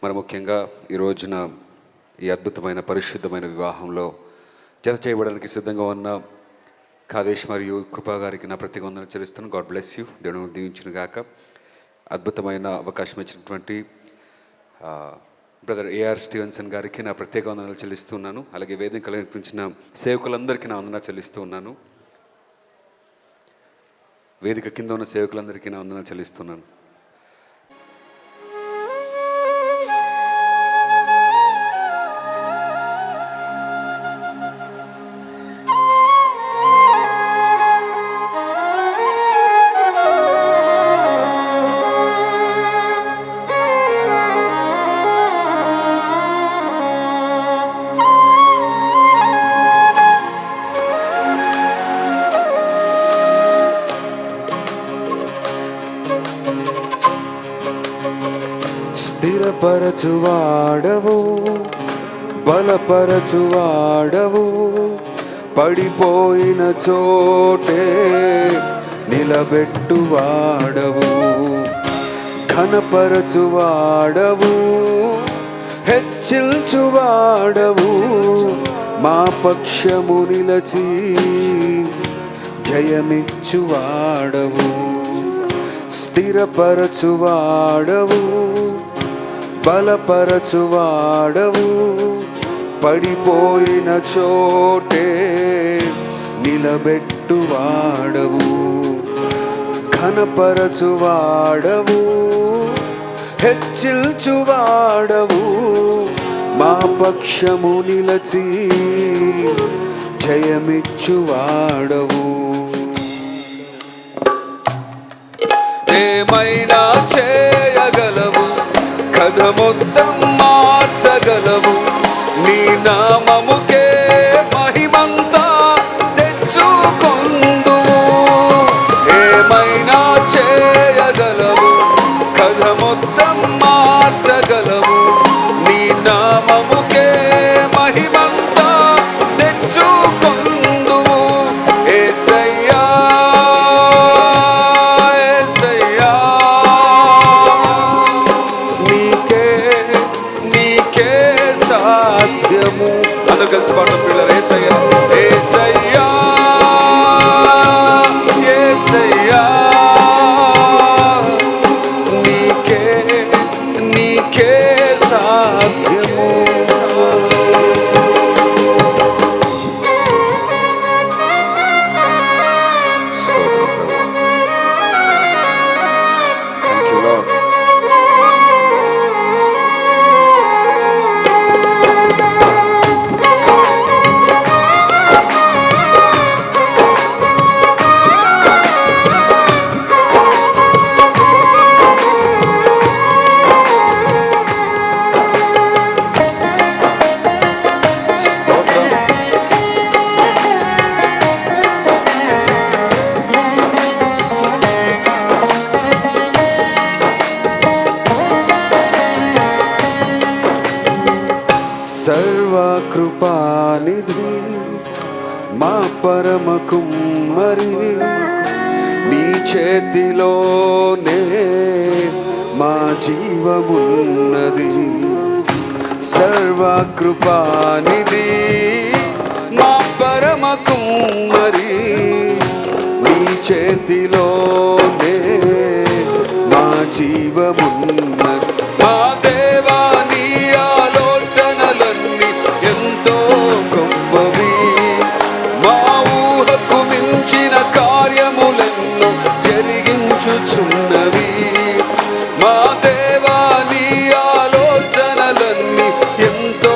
మరి ముఖ్యంగా ఈ రోజున ఈ అద్భుతమైన పరిశుద్ధమైన వివాహంలో జత చేయబడడానికి సిద్ధంగా ఉన్న కాదేశ్ మరియు కృపా గారికి నా ప్రత్యేక వందనాలు చెల్లిస్తున్నాను. God bless you. దేవుడు దీవించును గాక. అద్భుతమైన అవకాశం ఇచ్చినటువంటి బ్రదర్ ఏఆర్ స్టీవెన్సన్ గారికి నా ప్రత్యేక వందనాలు చెల్లిస్తున్నాను. అలాగే వేదికలు అర్పించిన సేవకులందరికీ నా వందనాలు చెల్లిస్తూ ఉన్నాను. వేదిక కింద ఉన్న సేవకులందరికీ నా వందనాలు చెల్లిస్తున్నాను. స్థిరపరచువాడవు, బలపరచువాడవు, పడిపోయిన చోటే నిలబెట్టువాడవు, ఘనపరచువాడవు, హెచ్చించువాడవు, మా పక్షము నిలచి జయమిచ్చువాడవు, స్థిరపరచువాడవు, బలపరచువాడవు, పడిపోయిన చోటే నిలబెట్టువాడవు, ఘనపరచువాడవు, హెచ్చించువాడవు, మా పక్షము నిలచి జయమిచ్చువాడవు. ఏమైనా చేయగలవు, కథ మొత్తం మార్చగలవు, నీ నామముకే మహిమంతా తెచ్చుకొందువు. ఏమైనా చేయగలవు, కథ మొత్తం మార్చగలవు, నీ నామముకే మహిమంతా తెచ్చుకొందువు. యేసయ్యా అందరూ కలిసి పాడడం పిల్లలు. యేసయ్యా యేసయ్యా యేసయ్యా నీకే నీకే సాధ్యము. సర్వకృపానిధి మా పరమ కుమ్మరి, నీ చేతిలోనే మా జీవమున్నది. సర్వకృపానిధి మా పరమ కుమ్మరి, నీ చేతిలోనే మా జీవమున్నది. మా దేవా నీ ఆలోచనలన్నీ ఎంతో గొప్పవి, మా ఊహకు మించిన కార్యములను జరిగించుచున్నవి. మా దేవా నీ ఆలోచనలన్నీ ఎంతో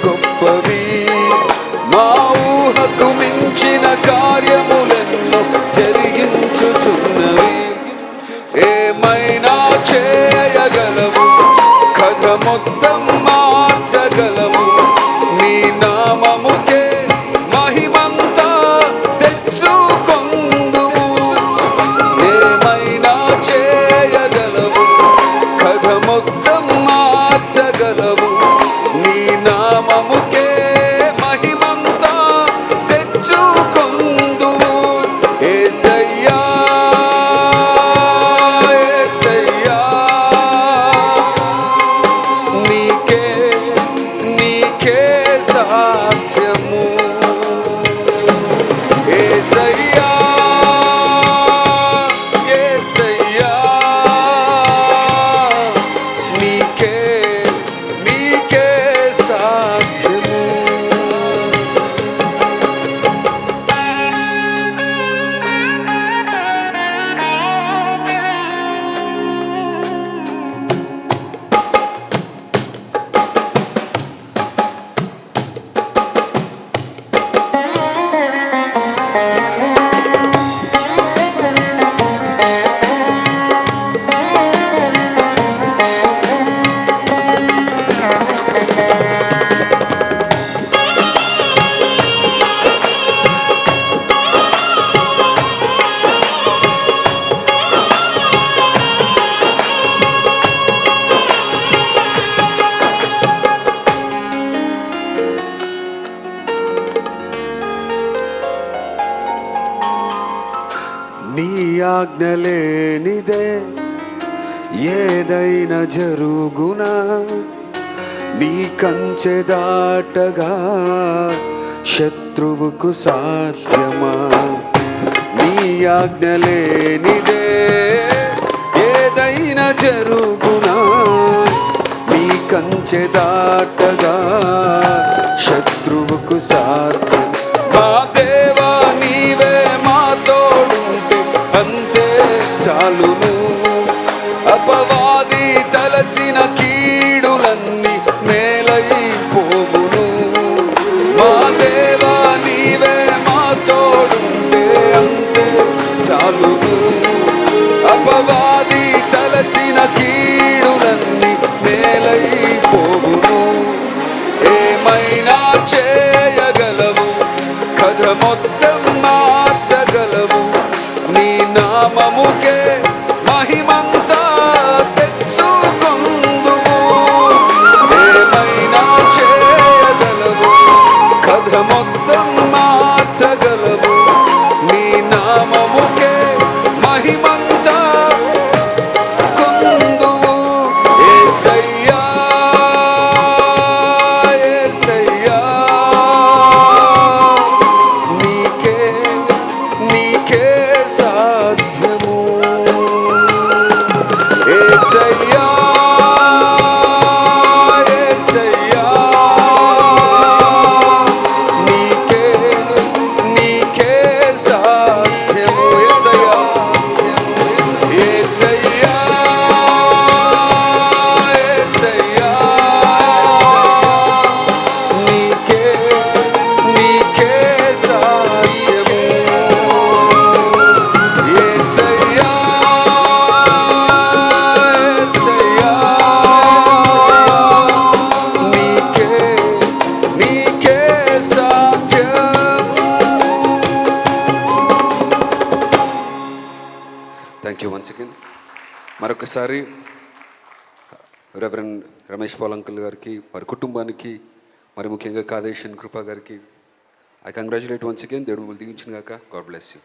గొప్పవి, మా ఊహకు మించిన కార్యములను జరిగించుచున్నవి. ఏమైనా చేయగల ఆజ్ఞలేనిదే ఏదైనా జరుగునా, నీ కంచె దాటగా శత్రువుకు సాధ్యమా? నీ ఆజ్ఞలేనిదే ఏదైనా జరుగునా, నీ కంచె దాటగా శత్రువుకు సాధ్యం. మా దేవా నీవే మా తోడుంటే అంతే చాలును, అపవాది తలచిన కీడులన్నీ మేలైపోవును. మా దేవా నీవే మా తోడుంటే అంతే చాలును, అపవాది తలచిన కీడులన్నీ మేలైపోవును. ఏమైనా చేయగలవు, కథ మొత్తం మార్చగలవు, నీ నామముకే మహిమంతా తెచ్చుకొందువు. ఏమైనా చేయగలవు, కథ మొత్తం మార్చగలవు, నీ నామముకే మహిమంతా కొందువు. యేసయ్యా యేసయ్యా, నీకే నీకే సాధ్యము. యేసయ్యా యేసయ్యా, నీకే నీకే సాధ్యము. యేసయ్యా యేసయ్యా యేసయ్యా, నీకే నీకే సాధ్యము. యేసయ్యా యేసయ్యా, నీకే నీకే సాధ్యము. Thank you once again. మరొకసారి రెవరెండ్ రమేష్ పాల్ అంకుల్ గారికి, వారి కుటుంబానికి, మరి ముఖ్యంగా కాదేశన్ కృపా గారికి ఐ కంగ్రాచులేట్ వన్స్ అగైన్. దేవుడు మిమ్మల్ని దీవించిన గాక. God bless you.